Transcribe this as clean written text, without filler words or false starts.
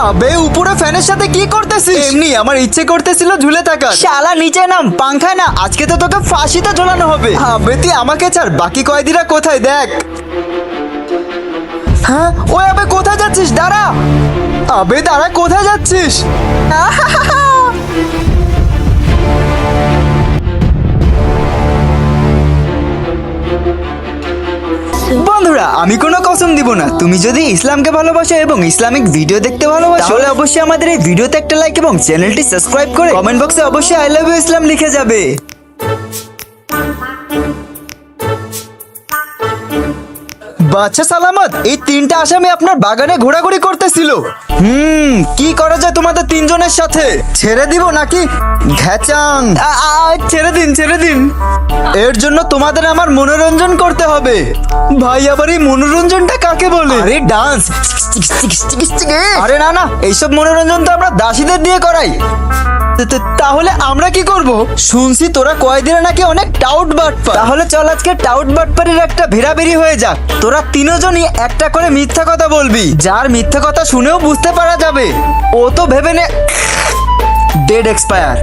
আবে উপরে ফ্যানের সাথে কি করতেছিস? এমনি আমার ইচ্ছে করতেছিল ঝুলে থাকার। শালা নিচে নাম, পাংখা না, আজকে তো তোকে ফাঁসিতে ঝোলানো হবে। আবে তুই আমাকে ছাড়, বাকি কয়েদিরা কোথায় দেখ। হ্যাঁ ওই আবে কোথায় যাচ্ছিস? দাঁড়া আবে দাঁড়া, কোথায় যাচ্ছিস? বন্ধুরা আমি কোনো কসম দিব না, তুমি যদি ইসলামকে ভালোবাসো এবং ইসলামিক ভিডিও দেখতে ভালোবাসো তাহলে অবশ্যই আমাদের এই ভিডিওতে একটা লাইক এবং চ্যানেলটি সাবস্ক্রাইব করে কমেন্ট বক্সে অবশ্যই আই লাভ ইউ ইসলাম লিখে যাবে। বাচ্চা সালামত, এই তিনটা আসামি আপনার বাগানে ঘোরাঘুরি করতেছিল। কি করা যায় তোমাদের তিনজনের সাথে? ছেড়ে দিব নাকি? ঘ্যাচাং, ছেড়ে দিন ছেড়ে দিন। এর জন্য তোমাদের আমার মনোরঞ্জন করতে হবে। ভাই আবার এই মনোরঞ্জনটা কাকে বলে? আরে ডান্স। আরে না না, এইসব মনোরঞ্জন তো আমরা দাসীদের দিয়ে করাই। তাহলে আমরা কি করব? শুনছি তোরা কয়েদিরা নাকি অনেক টাউট বাটপার। তাহলে চল আজকে টাউট বাটপারের একটা ভেড়াভেড়ি হয়ে যাক। তোরা তিনজনই একটা করে মিথ্যা কথা বলবি, যার মিথ্যা কথা শুনেও বুঝতে পারা যাবে ও তো ভেবে নে ডেড এক্সপায়ার।